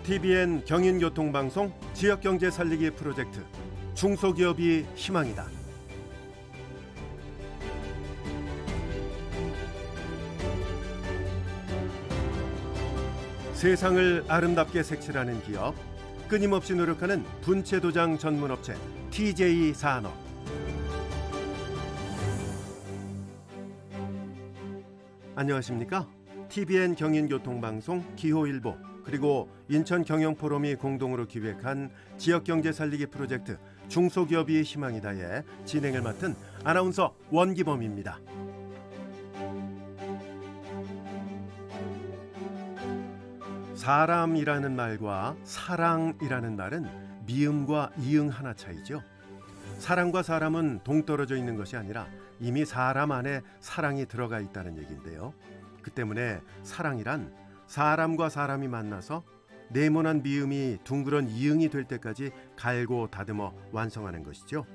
TBN 경인교통방송 지역경제 살리기 프로젝트 중소기업이 희망이다. 세상을 아름답게 색칠하는 기업, 끊임없이 노력하는 분체도장 전문업체 TJ 산업. 안녕하십니까? TBN 경인교통방송 기호일보 그리고 인천경영포럼이 공동으로 기획한 지역경제 살리기 프로젝트 중소기업이 희망이다의 진행을 맡은 아나운서 원기범입니다. 사람이라는 말과 사랑이라는 말은 미음과 이응 하나 차이죠. 사랑과 사람은 동떨어져 있는 것이 아니라 이미 사람 안에 사랑이 들어가 있다는 얘기인데요. 그 때문에 사랑이란 사람과 사람이 만나서 네모난 미음이 둥그런 이응이 될 때까지 갈고 다듬어 완성하는 것이죠.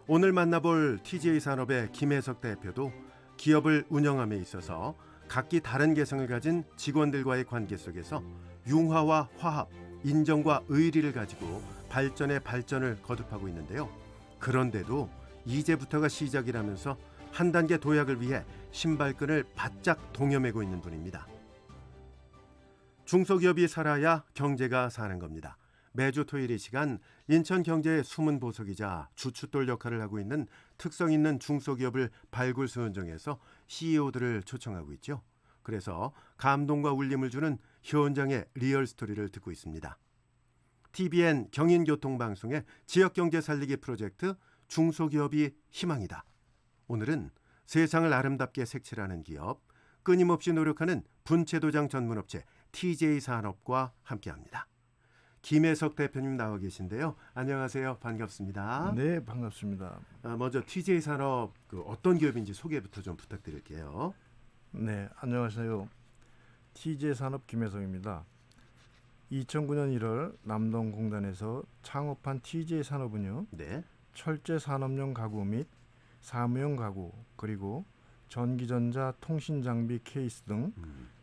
오늘 만나볼 TJ 산업의 김혜석 대표도 기업을 운영함에 있어서 각기 다른 개성을 가진 직원들과의 관계 속에서 융화와 화합, 인정과 의리를 가지고 발전의 발전을 거듭하고 있는데요. 그런데도 이제부터가 시작이라면서 한 단계 도약을 위해 신발끈을 바짝 동여매고 있는 분입니다. 중소기업이 살아야 경제가 사는 겁니다. 매주 토요일 이 시간 인천 경제의 숨은 보석이자 주춧돌 역할을 하고 있는 특성 있는 중소기업을 발굴수원정해서 CEO들을 초청하고 있죠. 그래서 감동과 울림을 주는 현장의 리얼 스토리를 듣고 있습니다. TBN 경인교통방송의 지역경제 살리기 프로젝트 중소기업이 희망이다. 오늘은 세상을 아름답게 색칠하는 기업, 끊임없이 노력하는 분체도장 전문업체 TJ 산업과 함께합니다. 김혜석 대표님 나와 계신데요. 안녕하세요. 반갑습니다. 네, 반갑습니다. 먼저 TJ 산업 어떤 기업인지 소개부터 좀 부탁드릴게요. 네, 안녕하세요. TJ 산업 김혜성입니다. 2009년 1월 남동공단에서 창업한 TJ 산업은요. 네. 철제 산업용 가구 및 사무용 가구 그리고 전기전자 통신장비 케이스 등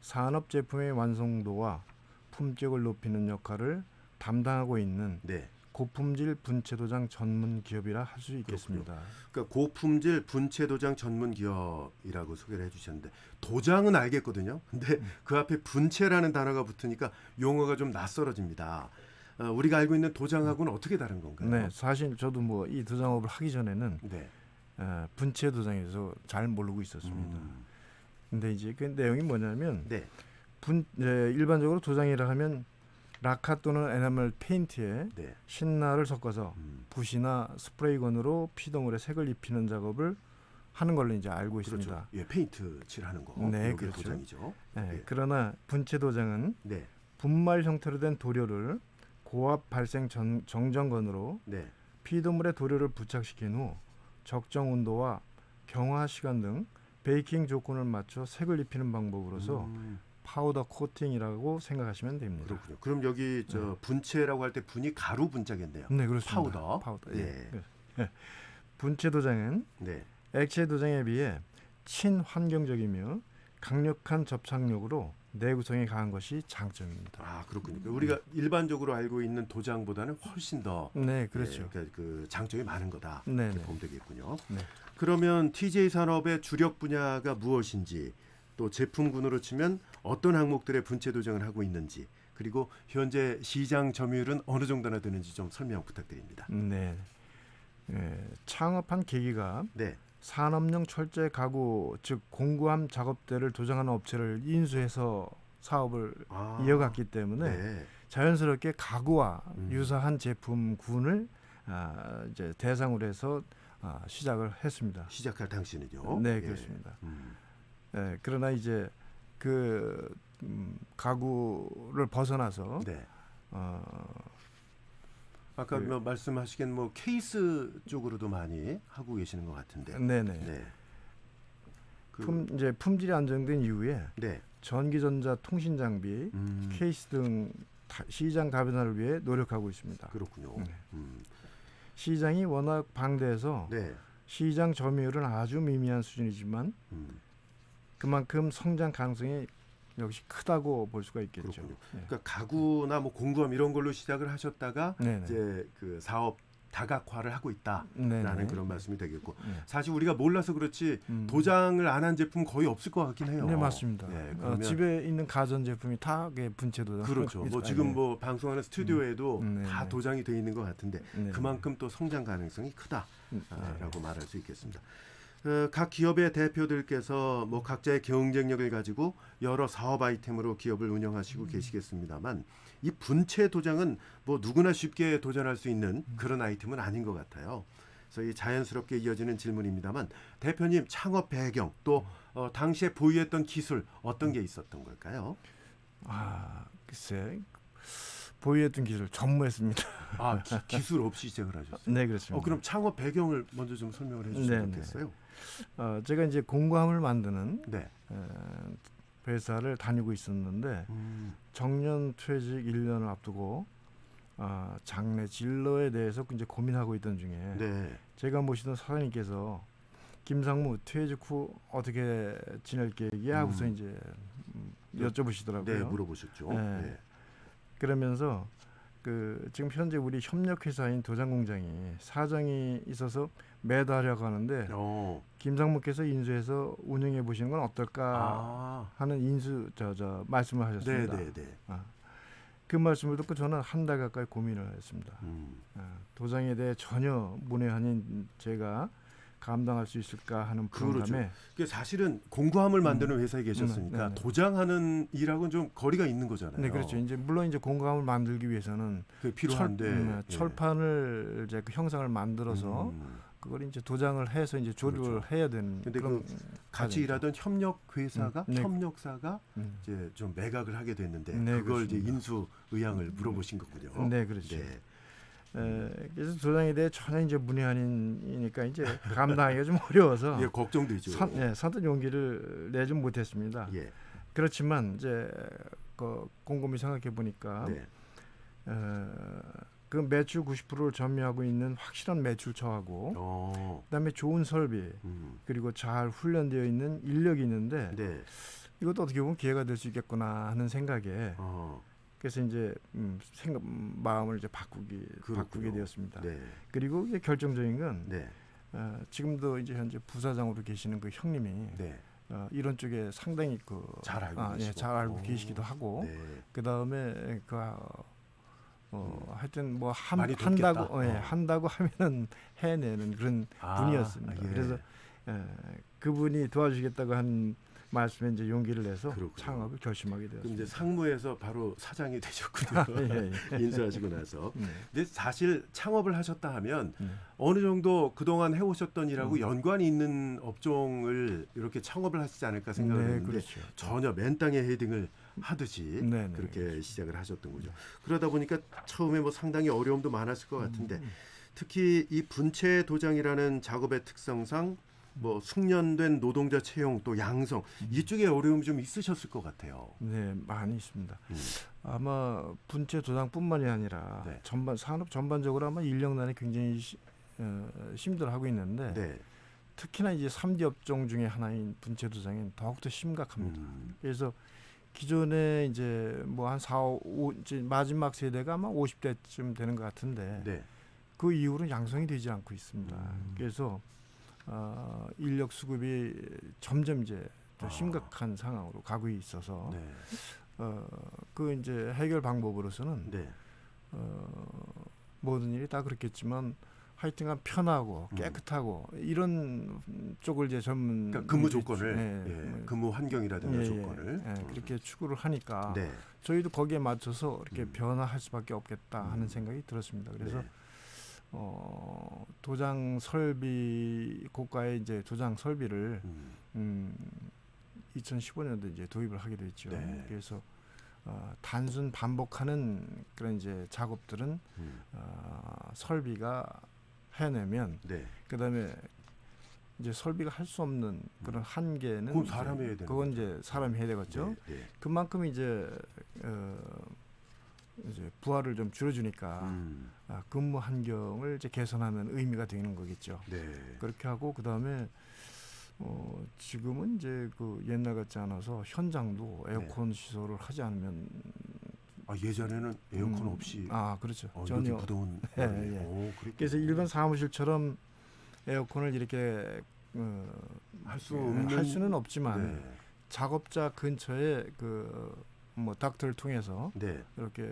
산업 제품의 완성도와 품격을 높이는 역할을 담당하고 있는 네. 고품질 분체도장 전문 기업이라 할 수 있겠습니다. 그러니까 고품질 분체도장 전문 기업이라고 소개를 해주셨는데 도장은 알겠거든요. 근데 그 앞에 분체라는 단어가 붙으니까 용어가 좀 낯설어집니다. 우리가 알고 있는 도장하고는 어떻게 다른 건가요? 네, 사실 저도 뭐 이 도장업을 하기 전에는 네. 분체 도장에서 잘 모르고 있었습니다. 근데 이제 그 내용이 뭐냐면 네. 일반적으로 도장이라 하면 라카 또는 에나멜 페인트에 네. 신나를 섞어서 붓이나 스프레이건으로 피동물에 색을 입히는 작업을 하는 걸로 이제 알고 있습니다. 그렇죠. 예, 페인트 칠하는 거. 네, 이게 그렇죠. 도장이죠. 네, 예. 그러나 분체 도장은 네. 분말 형태로 된 도료를 고압 발생 정전건으로 네. 피동물의 도료를 부착시킨 후 적정 온도와 경화 시간 등 베이킹 조건을 맞춰 색을 입히는 방법으로서 파우더 코팅이라고 생각하시면 됩니다. 그렇군요. 그럼 여기 분체라고 할 때 분이 가루 분자겠네요. 네, 그렇습니다. 파우더. 예. 예. 분체 도장은 네. 액체 도장에 비해 친환경적이며 강력한 접착력으로 내구성이 강한 것이 장점입니다. 아, 그렇군요. 우리가 일반적으로 알고 있는 도장보다는 훨씬 더 네, 그렇죠. 예, 그러니까 그 장점이 많은 거다. 네, 이렇게 네. 보면 되겠군요. 네. 그러면 TJ 산업의 주력 분야가 무엇인지, 또 제품군으로 치면 어떤 항목들의 분체 도장을 하고 있는지, 그리고 현재 시장 점유율은 어느 정도나 되는지 좀 설명 부탁드립니다. 네. 창업한 계기가 네. 산업용 철제 가구 즉 공구함 작업대를 도장하는 업체를 인수해서 사업을 이어갔기 때문에 네. 자연스럽게 가구와 유사한 제품군을 이제 대상으로 해서 시작을 했습니다. 시작할 당시는요. 네, 예. 그렇습니다. 그러나 이제 그 가구를 벗어나서 네. 아까 말씀하시긴 케이스 쪽으로도 많이 하고 계시는 것 같은데. 네네. 네. 이제 품질이 안정된 이후에 네. 전기전자 통신 장비, 케이스 등 시장 다변화를 위해 노력하고 있습니다. 그렇군요. 네. 시장이 워낙 방대해서 네. 시장 점유율은 아주 미미한 수준이지만 그만큼 성장 가능성이 역시 크다고 볼 수가 있겠죠. 그렇군요. 네. 그러니까 가구나 뭐 공구함 이런 걸로 시작을 하셨다가 네네. 이제 그 사업 다각화를 하고 있다라는 네네. 그런 말씀이 되겠고 네. 사실 우리가 몰라서 그렇지 도장을 안 한 제품 거의 없을 것 같긴 해요. 네, 맞습니다. 네, 그러면 집에 있는 가전 제품이 다 분체 도장. 그렇죠. 뭐 지금 뭐 방송하는 스튜디오에도 다 도장이 돼 있는 것 같은데 그만큼 또 성장 가능성이 크다라고 말할 수 있겠습니다. 각 기업의 대표들께서 뭐 각자의 경쟁력을 가지고 여러 사업 아이템으로 기업을 운영하시고 계시겠습니다만 이 분체 도장은 뭐 누구나 쉽게 도전할 수 있는 그런 아이템은 아닌 것 같아요. 그래서 이 자연스럽게 이어지는 질문입니다만 대표님 창업 배경 또 당시에 보유했던 기술 어떤 게 있었던 걸까요? 글쎄 보유했던 기술 전무했습니다. 기술 없이 시작을 하셨어요? 네, 그렇습니다. 그럼 창업 배경을 먼저 좀 설명을 해주시면 좋겠어요. 제가 이제 공구함을 만드는 네. 회사를 다니고 있었는데 정년 퇴직 1년을 앞두고 장래 진로에 대해서 이제 고민하고 있던 중에 네. 제가 모시던 사장님께서 김상무 퇴직 후 어떻게 지낼 계획이야 하고서 이제 여쭤보시더라고요. 네, 물어보셨죠. 네. 네. 그러면서 지금 현재 우리 협력회사인 도장공장이 사정이 있어서 매도하려고 하는데 김상무께서 인수해서 운영해 보시는 건 어떨까 하는 말씀을 하셨습니다. 네. 그 말씀을 듣고 저는 한 달 가까이 고민을 했습니다. 도장에 대해 전혀 문외한인 제가 감당할 수 있을까 하는 불안감에 그렇죠. 사실은 공구함을 만드는 회사에 계셨으니까 도장하는 일하고는 좀 거리가 있는 거잖아요. 네, 그렇죠. 물론 이제 공구함을 만들기 위해서는 필요한데 철판을 이제 그 형상을 만들어서 그걸 이제 도장을 해서 이제 조립을 해야 되는. 근데 그런 같이 일하던 협력사가 이제 좀 매각을 하게 됐는데 그걸 그렇습니다. 이제 인수 의향을 물어보신 거군요. 네, 그렇죠. 그래서 도장에 대해 전혀 이제 문외한이니까 이제 감당하기가 좀 어려워서 걱정되죠. 선뜻 용기를 내지 못했습니다. 그렇지만 이제 곰곰이 생각해 보니까 그 매출 90%를 점유하고 있는 확실한 매출처하고 그다음에 좋은 설비 그리고 잘 훈련되어 있는 인력이 있는데 이것도 어떻게 보면 기회가 될 수 있겠구나 하는 생각에 그래서 이제 마음을 이제 바꾸게 되었습니다. 그리고 이게 결정적인 건 지금도 이제 현재 부사장으로 계시는 그 형님이 이런 쪽에 상당히 잘 알고 계시기도 하고 그 다음에 하여튼 뭐 한다고 하면은 해내는 그런 분이었습니다. 그래서 그분이 도와주겠다고 한 말씀에 이제 용기를 내서 창업을 결심하게 되었습니다. 이제 상무에서 바로 사장이 되셨군요. 인수하시고 나서. 근데 사실 창업을 하셨다 하면 어느 정도 그동안 해오셨던 일하고 연관이 있는 업종을 이렇게 창업을 하시지 않을까 생각을 했는데 그렇죠. 전혀 맨 땅에 헤딩을 하듯이 그렇게 시작을 하셨던 거죠. 그러다 보니까 처음에 뭐 상당히 어려움도 많았을 것 같은데 특히 이 분체 도장이라는 작업의 특성상 뭐 숙련된 노동자 채용 또 양성 이쪽에 어려움이 좀 있으셨을 것 같아요. 네, 많이 있습니다. 아마 분체 도장뿐만이 아니라 산업 전반적으로 아마 인력난이 굉장히 힘들어하고 있는데 특히나 이제 3D 업종 중에 하나인 분체 도장은 더욱더 심각합니다. 그래서 기존에 이제 뭐 한 5 이제 마지막 세대가 아마 50대쯤 되는 것 같은데 그 이후로는 양성이 되지 않고 있습니다. 그래서 인력 수급이 점점 이제 더 심각한 상황으로 가고 있어서 그 이제 해결 방법으로서는 모든 일이 다 그렇겠지만 하여튼간 편하고 깨끗하고 이런 쪽을 이제 그러니까 근무 조건을 근무 환경이라든가 조건을 그렇게 추구를 하니까 저희도 거기에 맞춰서 이렇게 변화할 수밖에 없겠다 하는 생각이 들었습니다. 그래서 도장 설비 고가의 이제 도장 설비를 2015년도에 이제 도입을 하게 됐죠. 그래서 단순 반복하는 그런 이제 작업들은 설비가 해내면 그다음에 이제 설비가 할 수 없는 그런 한계는 그건 사람이 해야 되는 그건 이제 사람이 해야 되겠죠. 그만큼 이제 부하를 좀 줄여주니까 근무 환경을 이제 개선하는 의미가 되는 거겠죠. 그렇게 하고 그 다음에 지금은 이제 그 옛날 같지 않아서 현장도 에어컨 시설을 하지 않으면 아, 예전에는 에어컨 없이 그렇죠. 이렇게 전혀. 무더운 예, 여름에. 예. 그랬군요. 그래서 일반 사무실처럼 에어컨을 이렇게 할 수 없는 할 수는 없지만 네. 작업자 근처에 그 뭐 닥터를 통해서 네. 이렇게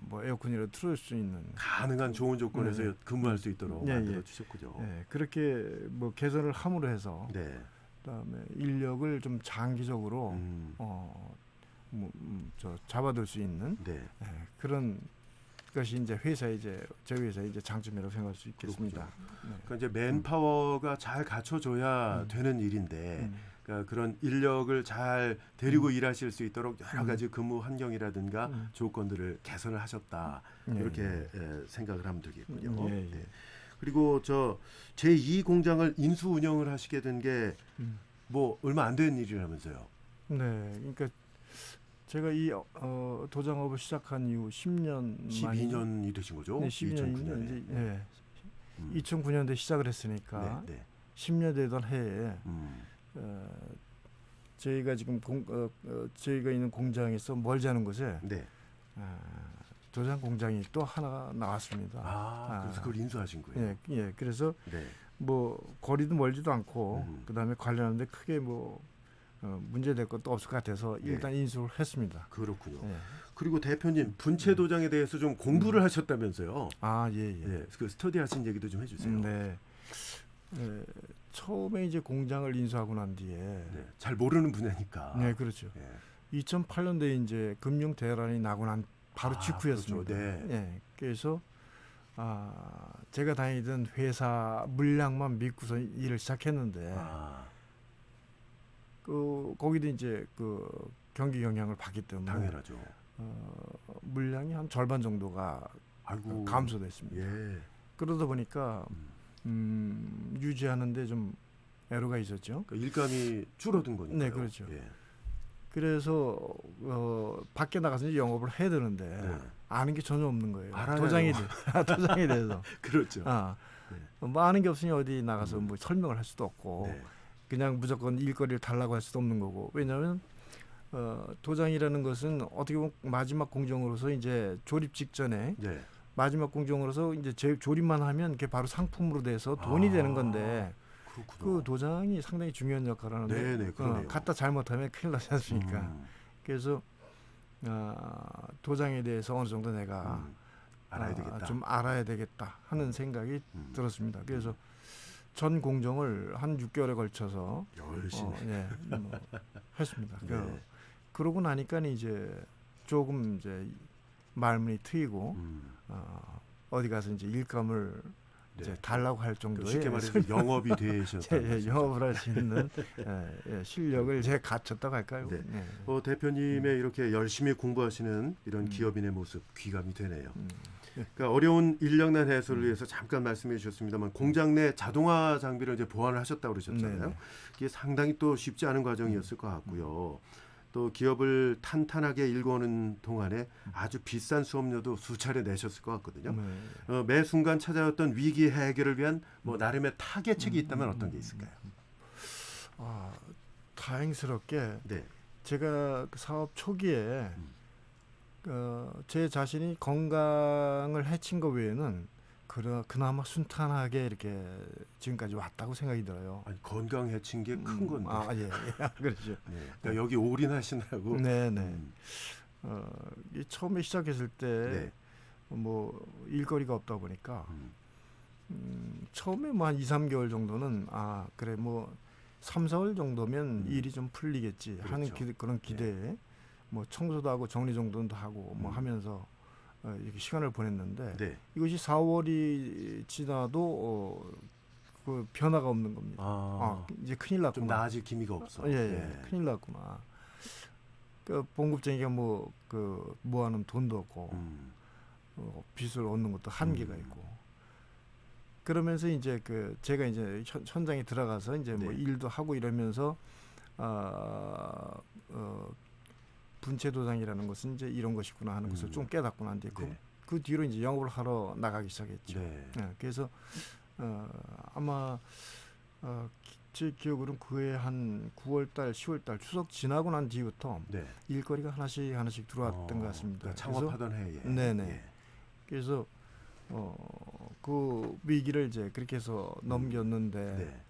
뭐 에어컨이라도 틀을 수 있는 가능한 좋은 조건에서 네. 근무할 수 있도록 예, 만들어 예. 주셨군요. 그렇게 뭐 개선을 함으로 해서 네. 그다음에 인력을 좀 장기적으로 저 잡아둘 수 있는 네. 그런 것이 이제 저희 회사의 이제 장점이라고 생각할 수 있겠습니다. 네. 그러니까 이제 맨파워가 잘 갖춰줘야 되는 일인데 그러니까 그런 인력을 잘 데리고 일하실 수 있도록 여러 가지 근무 환경이라든가 조건들을 개선을 하셨다. 이렇게 생각을 하면 되겠군요. 네. 그리고 저 제2 공장을 인수 운영을 하시게 된 게 뭐 얼마 안 된 일이라면서요. 네, 그러니까 제가 이 도장업을 시작한 이후 10년 12년이 되신 거죠? 네, 12년인데 이제 2009년도에 시작을 했으니까 네, 네. 10년 되던 해에 저희가 지금 저희가 있는 공장에서 멀지 않은 곳에 네. 도장 공장이 또 하나 나왔습니다. 그래서 그걸 인수하신 거예요. 예. 그래서 네. 뭐 거리도 멀지도 않고 그다음에 관련하는데 크게 뭐 문제될 것도 없을 것 같아서 일단 인수를 했습니다. 그렇군요. 예. 그리고 대표님 분체 도장에 대해서 좀 공부를 하셨다면서요? 예. 네, 그 스터디 하신 얘기도 좀 해주세요. 네. 처음에 이제 공장을 인수하고 난 뒤에 잘 모르는 분야니까. 네, 그렇죠. 2008년도에 이제 금융 대란이 나고 난 바로 직후였습니다. 그렇죠. 네. 그래서 제가 다니던 회사 물량만 믿고서 일을 시작했는데 거기도 이제 그 경기 영향을 받기 때문에 당연하죠. 물량이 한 절반 정도가 감소됐습니다. 예. 그러다 보니까 유지하는데 좀 애로가 있었죠. 그러니까 일감이 줄어든 거니까요. 네, 그렇죠. 예. 그래서 밖에 나가서 이제 영업을 해야 되는데 아는 게 전혀 없는 거예요. 도장에 대해서. 그렇죠. 뭐 아는 게 없으니 어디 나가서 뭐 설명을 할 수도 없고 그냥 무조건 일거리를 달라고 할 수도 없는 거고. 왜냐하면 도장이라는 것은 어떻게 보면 마지막 공정으로서 이제 조립 직전에 마지막 공정으로서 이제 조립만 하면 그게 바로 상품으로 돼서 돈이 되는 건데 그렇구나. 그 도장이 상당히 중요한 역할을 하는데 갖다 잘못하면 큰일 나지 않습니까? 그래서 도장에 대해서 어느 정도 내가 알아야 되겠다. 좀 알아야 되겠다 하는 생각이 들었습니다. 그래서 전 공정을 한 6개월에 걸쳐서 열심히 했습니다. 그러고 나니까 이제 조금 이제 말문이 트이고 어디 가서 이제 일감을 이제 달라고 할 정도의 쉽게 말해서 영업이 되셨다. 영업을 할 수 있는 실력을 제가 갖췄다고 할까요? 대표님의 이렇게 열심히 공부하시는 이런 기업인의 모습 귀감이 되네요. 그러니까 어려운 인력난 해소를 위해서 잠깐 말씀해 주셨습니다만 공장 내 자동화 장비를 이제 보완을 하셨다고 그러셨잖아요. 이게 상당히 또 쉽지 않은 과정이었을 것 같고요. 또 기업을 탄탄하게 일궈오는 동안에 아주 비싼 수업료도 수차례 내셨을 것 같거든요. 매 순간 찾아왔던 위기 해결을 위한 뭐 나름의 타개책이 있다면 어떤 게 있을까요? 다행스럽게 제가 그 사업 초기에 제 자신이 건강을 해친 것 외에는 그나마 순탄하게 이렇게 지금까지 왔다고 생각이 들어요. 아니, 건강 해친 게 큰 건데. 그렇죠. 그러니까 여기 올인하시느라고. 처음에 시작했을 때 뭐 일거리가 없다 보니까 처음에 뭐 한 2, 3개월 정도는 그래 뭐 3, 4월 정도면 일이 좀 풀리겠지 하는 그런 기대에 뭐 청소도 하고 정리 정돈도 하고 뭐 하면서 이렇게 시간을 보냈는데 이것이 4월이 지나도 그 변화가 없는 겁니다. 이제 큰일 났구나. 좀 나아질 기미가 없어. 큰일 났구나. 그 봉급쟁이가 뭐 그 모아놓은 돈도 없고 빚을 얻는 것도 한계가 있고. 그러면서 이제 그 제가 이제 현장에 들어가서 이제 뭐 일도 하고 이러면서 분체 도장이라는 것은 이제 이런 것이구나 하는 것을 좀 깨닫고 난 뒤에 그 뒤로 이제 영업을 하러 나가기 시작했죠. 그래서 아마 제 기억으로는 그해 한 9월달, 10월달 추석 지나고 난 뒤부터 네. 일거리가 하나씩 들어왔던 것 같습니다. 창업하던 해에. 네네. 예. 그래서 그 위기를 이제 그렇게 해서 넘겼는데 네.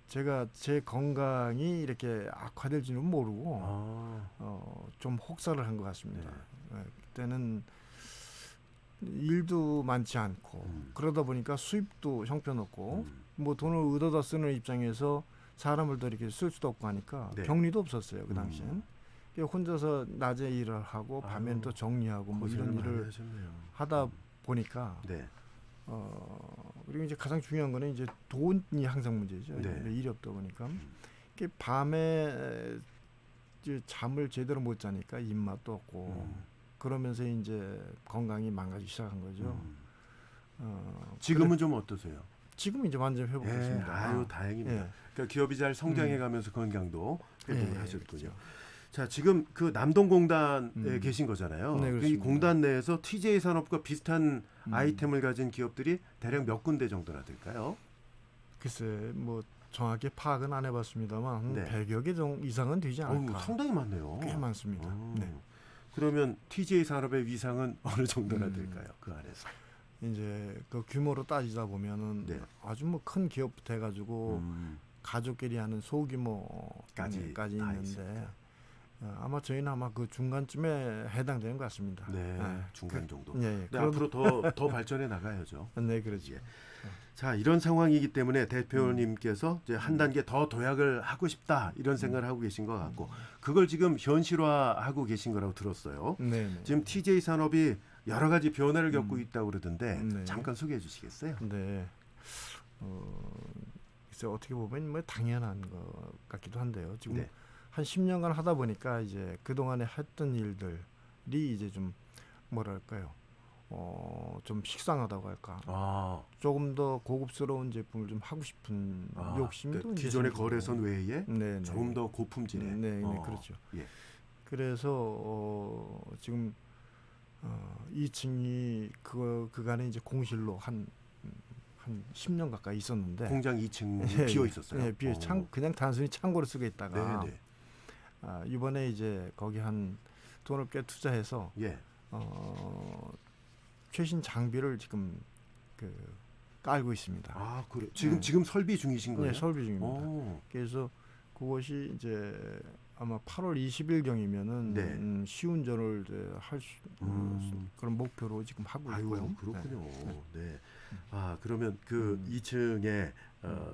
제가 제 건강이 이렇게 악화될 줄은 모르고 좀 혹사를 한 것 같습니다. 그때는 일도 많지 않고 그러다 보니까 수입도 형편없고 뭐 돈을 얻어다 쓰는 입장에서 사람을 더 이렇게 쓸 수도 없고 하니까 네. 격리도 없었어요. 그 당시엔. 혼자서 낮에 일을 하고 밤엔 또 정리하고 뭐 이런 일을 하셨네요. 하다 보니까 네. 그리고 이제 가장 중요한 거는 이제 돈이 항상 문제죠. 네. 일이 없다 보니까 이게 밤에 이제 잠을 제대로 못 자니까 입맛도 없고 그러면서 이제 건강이 망가지기 시작한 거죠. 지금은 좀 어떠세요? 지금 이제 완전 회복했습니다. 아유 다행입니다. 예. 그러니까 기업이 잘 성장해가면서 건강도 회복을 예, 하셨군요. 그렇죠. 자 지금 그 남동공단에 계신 거잖아요. 네, 이 그렇습니다. 공단 내에서 TJ 산업과 비슷한 아이템을 가진 기업들이 대략 몇 군데 정도나 될까요? 글쎄 뭐 정확히 파악은 안 해봤습니다만 네. 100여 개 이상은 되지 않을까. 상당히 많네요. 꽤 많습니다. 네. 그러면 TJ 산업의 위상은 어느 정도나 될까요? 그 안에서. 이제 그 규모로 따지다 보면은 네. 아주 뭐 큰 기업부터 해가지고 가족끼리 하는 소규모까지 다 있는데 있습니다. 아마 저희는 아마 그 중간쯤에 해당되는 것 같습니다. 네, 중간 정도. 예, 네, 앞으로 더 발전해 나가야죠. 네, 그렇죠. 예. 자, 이런 상황이기 때문에 대표님께서 이제 한 단계 더 도약을 하고 싶다 이런 생각을 하고 계신 것 같고 그걸 지금 현실화하고 계신 거라고 들었어요. 네. 지금 TJ 산업이 여러 가지 변화를 겪고 있다고 그러던데 네. 잠깐 소개해 주시겠어요? 네. 글쎄 어떻게 보면 뭐 당연한 것 같기도 한데요. 지금 네. 한 10년간 하다 보니까 이제 그 동안에 했던 일들이 이제 좀 뭐랄까요? 좀 식상하다고 할까? 조금 더 고급스러운 제품을 좀 하고 싶은 욕심도 그러니까 기존의 거래선 외에 네, 좀 더 고품질의. 네, 그렇죠. 예. 그래서 지금 2층이 그간에 이제 공실로 한 10년 가까이 있었는데 공장 2층 비어 있었어요. 네, 그냥 단순히 창고로 쓰고 있다가 네. 이번에 이제 거기 한 돈을 꽤 투자해서 예. 최신 장비를 지금 깔고 있습니다. 그래. 지금 설비 중이신 거예요? 네, 설비 중입니다. 그래서 그것이 이제 아마 8월 20일 경이면은 시운전을 할 그런 목표로 지금 하고 있고요. 그렇군요. 네. 그러면 그 2층에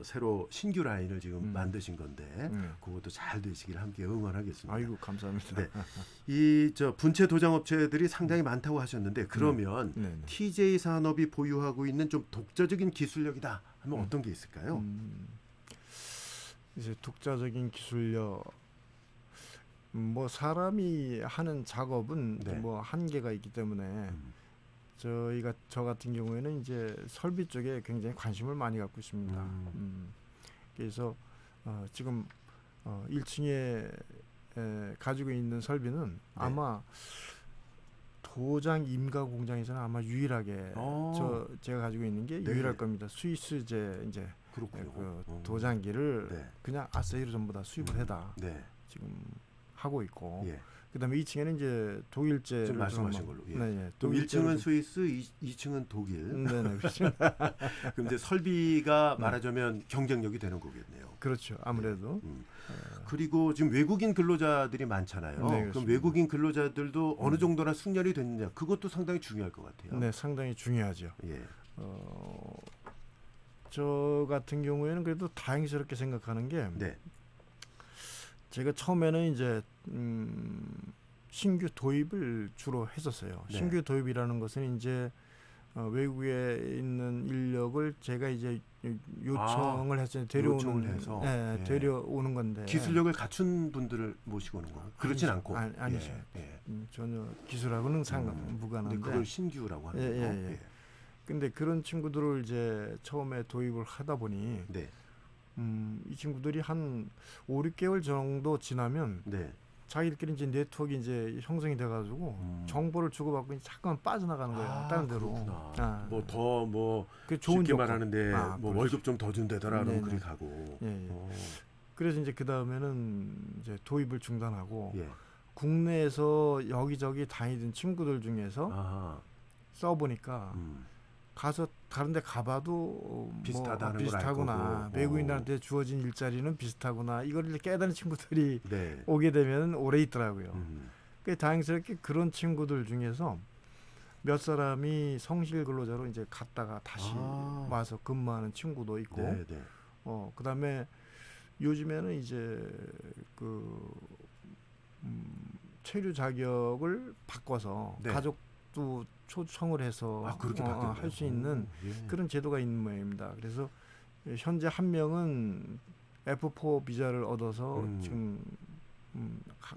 새로 신규 라인을 지금 만드신 건데 그것도 잘 되시길 함께 응원하겠습니다. 아이고 감사합니다. 네. 이 분체 도장 업체들이 상당히 많다고 하셨는데 그러면 TJ 산업이 보유하고 있는 좀 독자적인 기술력이다 하면 어떤 게 있을까요? 이제 독자적인 기술력 뭐 사람이 하는 작업은 뭐 한계가 있기 때문에 저 같은 경우에는 이제 설비 쪽에 굉장히 관심을 많이 갖고 있습니다. 그래서 지금 1층에 가지고 있는 설비는 아마 도장 임가 공장에서는 아마 유일하게 제가 가지고 있는 게 유일할 겁니다. 스위스제 이제 도장기를 그냥 아사히로 전부 다 수입을 해다 지금 하고 있고 그다음에 2층에는 이제 독일제 지금 말씀하신 걸로. 네, 그럼 1층은 스위스, 2층은 독일. 네, 그렇죠. 그럼 이제 설비가 말하자면 경쟁력이 되는 거겠네요. 그렇죠. 아무래도. 그리고 지금 외국인 근로자들이 많잖아요. 네, 그럼 외국인 근로자들도 어느 정도나 숙련이 됐느냐, 그것도 상당히 중요할 것 같아요. 네, 상당히 중요하죠. 예. 저 같은 경우에는 그래도 다행스럽게 생각하는 게 제가 처음에는 이제 신규 도입을 주로 했었어요. 신규 도입이라는 것은 이제 외국에 있는 인력을 제가 이제 요청을 해서 데려오는 건데 기술력을 갖춘 분들을 모시고 오는 거 그렇진 않고 아니죠. 전혀 기술하고는 무관한데 그걸 신규라고 하는 거예요. 근데 그런 친구들을 이제 처음에 도입을 하다 보니 이 친구들이 한 5, 6개월 정도 지나면 자기들끼리 이제 네트워크 이제 형성이 돼가지고 정보를 주고받고 이제 잠깐 빠져나가는 거예요. 다른 데로. 뭐 더 뭐 그 좋은 쉽게 조건. 말하는데 뭐 그렇죠. 월급 좀 더 준다더라 그러면 네네. 그리 가고. 예, 예. 그래서 이제 그 다음에는 이제 도입을 중단하고 예. 국내에서 여기저기 다니던 친구들 중에서 아하. 써보니까 가서 다른데 가봐도 비슷하다는 걸 비슷하구나. 알 거고. 외국인들한테 주어진 일자리는 비슷하구나. 이걸 이제 깨달은 친구들이 네. 오게 되면 오래 있더라고요. 음. 그 다행스럽게 그런 친구들 중에서 몇 사람이 성실 근로자로 이제 갔다가 다시 와서 근무하는 친구도 있고, 네, 네. 그다음에 요즘에는 이제 그 체류 자격을 바꿔서 네. 가족도 초청을 해서 그렇게 할 수 있는 예. 그런 제도가 있는 모양입니다. 그래서 현재 한 명은 F4 비자를 얻어서 지금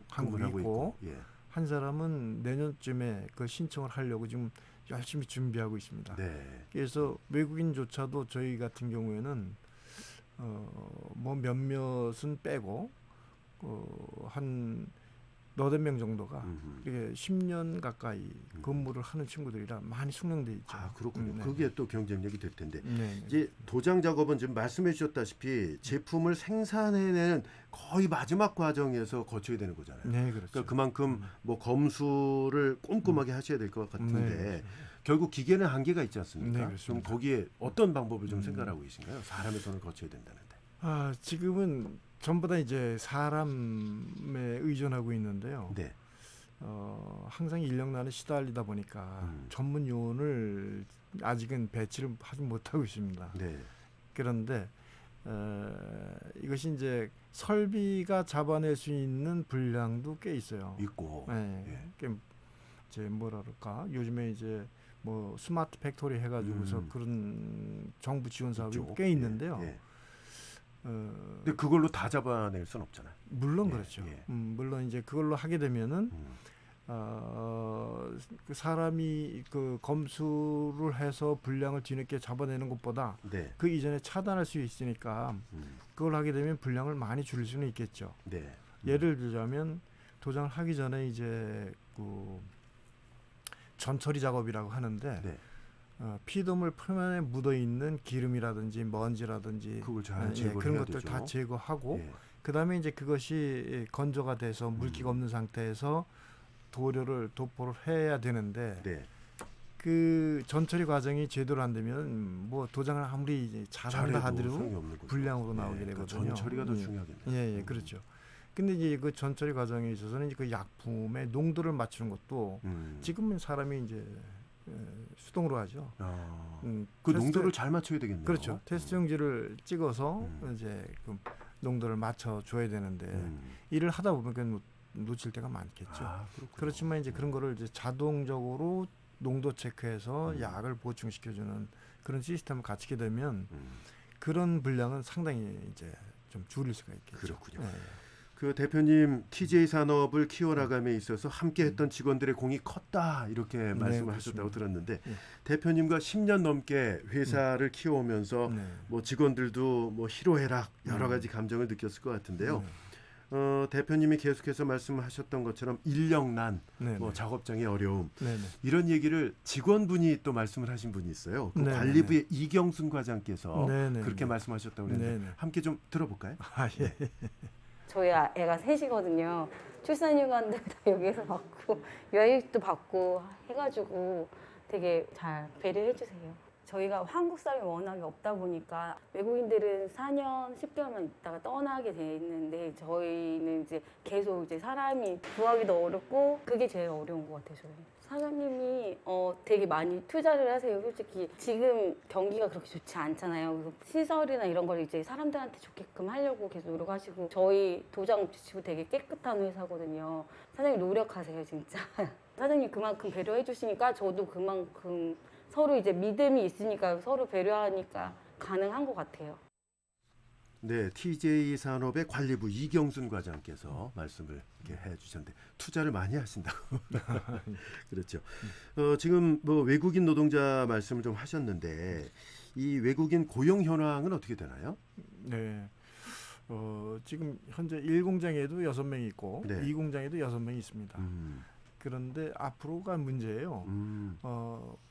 한국에 근무를 있고, 예. 한 사람은 내년쯤에 그 신청을 하려고 지금 열심히 준비하고 있습니다. 네. 그래서 외국인조차도 저희 같은 경우에는 뭐 몇몇은 빼고 한 너댓 명 정도가 이렇게 10년 가까이 근무를 하는 친구들이라 많이 숙련돼 있죠. 그렇군요. 네. 그게 또 경쟁력이 될 텐데. 네. 이제 도장 작업은 지금 말씀해 주셨다시피 제품을 생산해내는 거의 마지막 과정에서 거쳐야 되는 거잖아요. 네, 그렇죠. 그러니까 그만큼 뭐 검수를 꼼꼼하게 하셔야 될 것 같은데 네, 그렇죠. 결국 기계는 한계가 있지 않습니까? 네, 좀 그렇습니다. 거기에 어떤 방법을 좀 생각하고 계신가요? 사람의 손을 거쳐야 된다는데. 지금은 전부 다 이제 사람에 의존하고 있는데요. 네. 항상 인력난에 시달리다 보니까 전문 요원을 아직은 배치를 하지 못하고 있습니다. 네. 그런데 이것이 이제 설비가 잡아낼 수 있는 분량도 꽤 있어요. 있고. 네. 예. 이제 뭐라 그럴까? 요즘에 이제 뭐 스마트 팩토리 해가지고서 그런 정부 지원 사업이 있죠. 꽤 있는데요. 예. 근데 그걸로 다 잡아낼 수는 없잖아요. 물론 예, 그렇죠. 예. 물론 이제 그걸로 하게 되면은 그 사람이 그 검수를 해서 분량을 뒤늦게 잡아내는 것보다 네. 그 이전에 차단할 수 있으니까 그걸 하게 되면 분량을 많이 줄일 수는 있겠죠. 네. 예를 들자면 도장을 하기 전에 이제 그 전처리 작업이라고 하는데 네. 피조물 표면에 묻어 있는 기름이라든지 먼지라든지 그걸 잘 제거해야 그런 것들 되죠. 다 제거하고 예. 그다음에 이제 그것이 건조가 돼서 물기가 없는 상태에서 도포를 해야 되는데 네. 그 전처리 과정이 제대로 안 되면 뭐 도장을 아무리 이제 잘한다 소용이 하더라도 없는 거죠. 불량으로 나오게 그러니까 되거든요. 전처리가 더 중요하겠네요. 예, 그렇죠. 근데 이제 그 전처리 과정에 있어서는 이제 그 약품의 농도를 맞추는 것도 지금은 사람이 이제 수동으로 하죠. 그 농도를 잘 맞춰야 되겠네요. 그렇죠. 테스트 용지를 찍어서 이제 그 농도를 맞춰 줘야 되는데 일을 하다 보면 그건 놓칠 때가 많겠죠. 그렇지만 이제 그런 거를 이제 자동적으로 농도 체크해서 약을 보충시켜주는 그런 시스템을 갖추게 되면 그런 분량은 상당히 이제 좀 줄일 수가 있겠죠. 그렇군요. 네. 그 대표님 TJ 산업을 키워나감에 있어서 함께했던 직원들의 공이 컸다 이렇게 말씀을 하셨다고 들었는데 대표님과 10년 넘게 회사를 키워오면서 뭐 직원들도 뭐 희로애락 여러 가지 감정을 느꼈을 것 같은데요. 대표님이 계속해서 말씀하셨던 것처럼 인력난, 뭐 작업장의 어려움 이런 얘기를 직원분이 또 말씀을 하신 분이 있어요. 그 관리부의 이경순 과장께서 그렇게 말씀하셨다고 그랬는데 함께 좀 들어볼까요? 예. 저희 애가 셋이거든요. 출산휴가도 다 여기에서 받고 여행도 받고 해가지고 되게 잘 배려해 주세요. 저희가 한국 사람이 워낙에 없다 보니까 외국인들은 4년, 10개월만 있다가 떠나게 돼 있는데 저희는 이제 계속 이제 사람이 구하기도 어렵고 그게 제일 어려운 것 같아요. 저희 사장님이 되게 많이 투자를 하세요. 솔직히 지금 경기가 그렇게 좋지 않잖아요. 그래서 시설이나 이런 걸 이제 사람들한테 좋게끔 하려고 계속 노력하시고 저희 도장 지치고 되게 깨끗한 회사거든요. 사장님 노력하세요, 진짜. 사장님 그만큼 배려해 주시니까 저도 그만큼 서로 이제 믿음이 있으니까 서로 배려하니까 가능한 것 같아요. 네, TJ 산업의 관리부 이경순 과장께서 말씀을 이렇게 해주셨는데 투자를 많이 하신다고. 그렇죠. 지금 뭐 외국인 노동자 말씀을 좀 하셨는데 이 외국인 고용 현황은 어떻게 되나요? 네. 지금 현재 1공장에도 6명이 있고 네. 2공장에도 6명이 있습니다. 그런데 앞으로가 문제예요.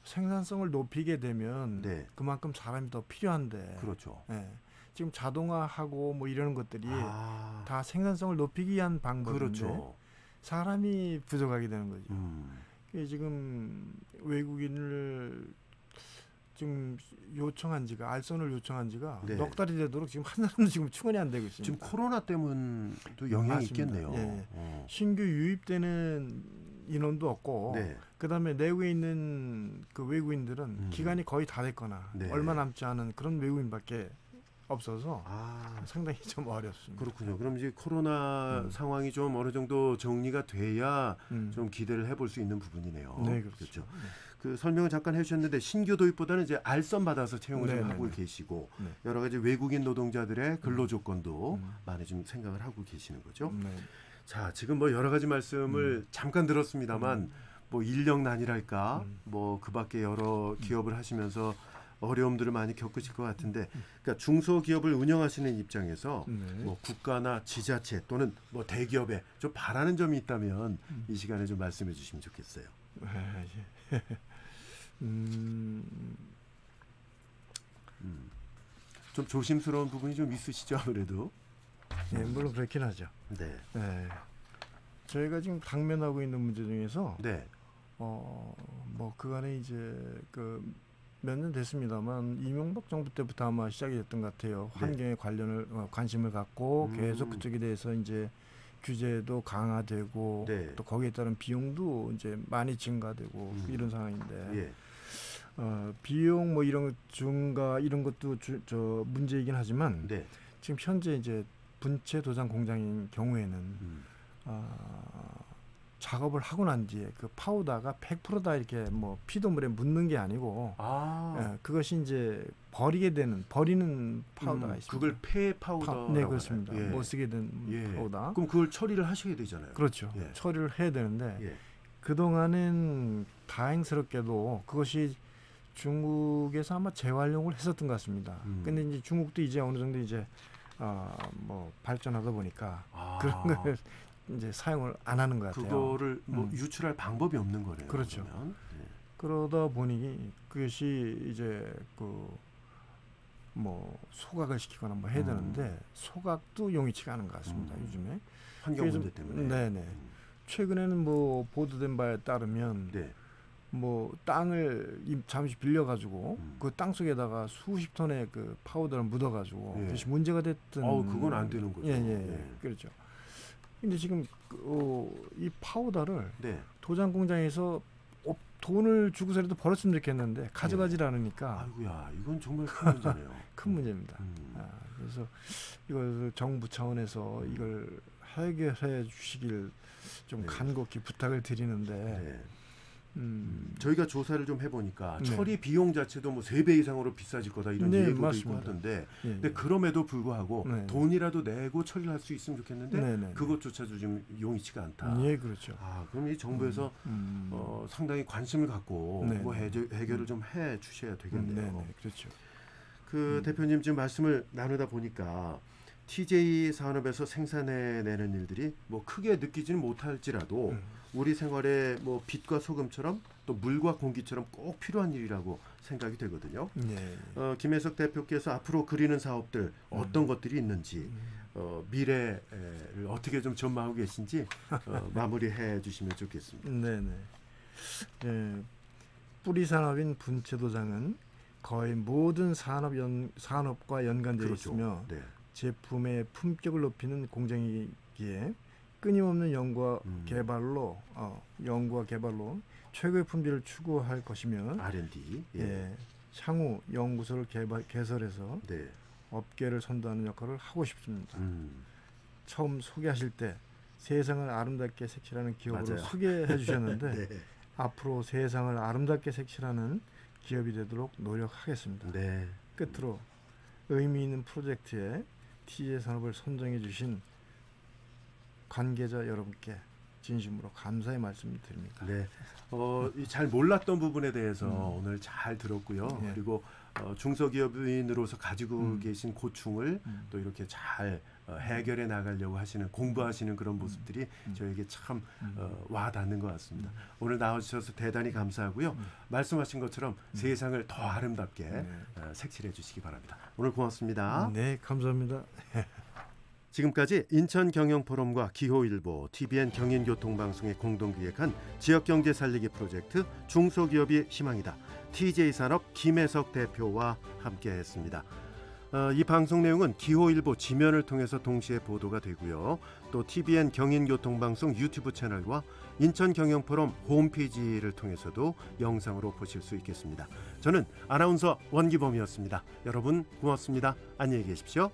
생산성을 높이게 되면 네. 그만큼 사람이 더 필요한데 그렇죠. 예, 지금 자동화하고 뭐 이런 것들이 아, 다 생산성을 높이기 위한 방법인데 그렇죠. 사람이 부족하게 되는 거죠. 음, 이게 지금 외국인을 지금 요청한 지가 알선을 요청한 지가 네. 넉 달이 되도록 지금 한 사람도 지금 충원이 안 되고 있습니다. 지금 코로나 때문도 영향이 맞습니다. 있겠네요. 예. 어. 신규 유입되는 인원도 없고 네. 그다음에 내국에 있는 그 외국인들은 기간이 거의 다 됐거나 네. 얼마 남지 않은 그런 외국인밖에 없어서 아, 상당히 좀 어렵습니다. 그렇군요. 그럼 이제 코로나 상황이 좀 어느 정도 정리가 돼야 좀 기대를 해볼 수 있는 부분이네요. 네, 그렇죠. 네. 그 설명을 잠깐 해주셨는데 신규 도입보다는 이제 알선 받아서 채용을 좀 네, 하고 네, 네. 계시고 네. 여러 가지 외국인 노동자들의 근로 조건도 많이 좀 생각을 하고 계시는 거죠. 네. 자, 지금 뭐 여러 가지 말씀을 잠깐 들었습니다만 뭐 인력난이랄까 뭐 그밖에 여러 기업을 하시면서 어려움들을 많이 겪으실 것 같은데, 그러니까 중소기업을 운영하시는 입장에서 네. 뭐 국가나 지자체 또는 뭐 대기업에 좀 바라는 점이 있다면 이 시간에 좀 말씀해 주시면 좋겠어요. 아, 예. 좀 조심스러운 부분이 좀 있으시죠, 아무래도. 예, 물론 그렇긴 하죠. 네, 예. 저희가 지금 당면하고 있는 문제 중에서 네, 뭐 그간에 이제 그 몇 년 됐습니다만 이명박 정부 때부터 아마 시작이 됐던 것 같아요. 네. 환경에 관련을 관심을 갖고 계속 그쪽에 대해서 이제 규제도 강화되고 네. 또 거기에 따른 비용도 이제 많이 증가되고 이런 상황인데 예, 비용 뭐 이런 증가 이런 것도 저 문제이긴 하지만 네, 지금 현재 이제 분체 도장 공장인 경우에는 작업을 하고 난 뒤에 그 파우더가 100%다 이렇게 뭐 피도물에 묻는 게 아니고 아, 그것이 이제 버리는 파우더가 있습니다. 그걸 폐 파우더. 네, 그렇습니다. 예. 못 쓰게 된 예. 파우더. 그럼 그걸 처리를 하셔야 되잖아요. 그렇죠. 예. 처리를 해야 되는데 예. 그동안은 다행스럽게도 그것이 중국에서 아마 재활용을 했었던 것 같습니다. 근데 이제 중국도 이제 어느 정도 이제 뭐 발전하다 보니까 아, 그런 걸 이제 사용을 안 하는 것 같아요. 그거를 뭐 유출할 방법이 없는 거네요. 그렇죠. 그러면. 예. 그러다 보니 그것이 이제 그 뭐 소각을 시키거나 뭐 해야 되는데 소각도 용이치가 않은 것 같습니다. 요즘에. 환경 그래서- 문제 때문에. 네네. 최근에는 뭐 보도된 바에 따르면 네. 뭐 땅을 잠시 빌려가지고 그 땅 속에다가 수십 톤의 그 파우더를 묻어가지고 예. 그것이 문제가 됐던. 그건 안 되는 거죠. 예. 그렇죠. 근데 지금 이 파우더를 네. 도장 공장에서 돈을 주고서라도 벌었으면 좋겠는데 가져가질 않으니까 아이고야, 이건 정말 큰 문제네요. 큰 문제입니다. 그래서 이걸 정부 차원에서 이걸 해결해 주시길 좀 네. 간곡히 부탁을 드리는데 네. 저희가 저희가 조사를 좀 해보니까 네. 처리 비용 자체도 뭐 3배 이상으로 비싸질 거다 이런 네, 예보도 있고 맞습니다. 하던데, 예, 근데 예. 그럼에도 불구하고 네. 돈이라도 내고 처리를 할 수 있으면 좋겠는데 네네. 그것조차도 좀 용이치가 않다. 예, 그렇죠. 그럼 이 정부에서 상당히 관심을 갖고 네, 뭐 네. 해결을 좀 해 주셔야 되겠네요. 네, 그렇죠. 그 대표님 지금 말씀을 나누다 보니까 TJ 산업에서 생산해내는 일들이 뭐 크게 느끼지는 못할지라도 우리 생활에 뭐 빛과 소금처럼 또 물과 공기처럼 꼭 필요한 일이라고 생각이 되거든요. 네. 김혜석 대표께서 앞으로 그리는 사업들 어떤 것들이 있는지 미래를 어떻게 좀 전망하고 계신지 마무리해 주시면 좋겠습니다. 네네. 네. 뿌리 산업인 분체 도장은 거의 모든 산업과 연관되어 있으며 네. 제품의 품격을 높이는 공정이기에 끊임없는 연구와 개발로 최고의 품질을 추구할 것이며 R&D. 예, 향후 연구소를 개설해서 네. 업계를 선도하는 역할을 하고 싶습니다. 음. 처음 소개하실 때 세상을 아름답게 색칠하는 기업으로 맞아요. 소개해 주셨는데 네. 앞으로 세상을 아름답게 색칠하는 기업이 되도록 노력하겠습니다. 네. 끝으로 의미 있는 프로젝트에 TJ 산업을 선정해 주신 관계자 여러분께 진심으로 감사의 말씀을 드립니다. 네. 이잘 몰랐던 부분에 대해서 오늘 잘 들었고요. 예. 그리고 중소기업인으로서 가지고 계신 고충을 또 이렇게 잘 해결해 나가려고 하시는 공부하시는 그런 모습들이 저에게 참 와닿는 것 같습니다. 오늘 나와주셔서 대단히 감사하고요. 말씀하신 것처럼 세상을 더 아름답게 색칠해 주시기 바랍니다. 오늘 고맙습니다. 네, 감사합니다. 지금까지 인천경영포럼과 기호일보, TVN 경인교통방송의 공동기획한 지역경제 살리기 프로젝트 중소기업이 희망이다. TJ산업 김혜석 대표와 함께했습니다. 이 방송 내용은 기호일보 지면을 통해서 동시에 보도가 되고요. 또 TVN 경인교통방송 유튜브 채널과 인천경영포럼 홈페이지를 통해서도 영상으로 보실 수 있겠습니다. 저는 아나운서 원기범이었습니다. 여러분 고맙습니다. 안녕히 계십시오.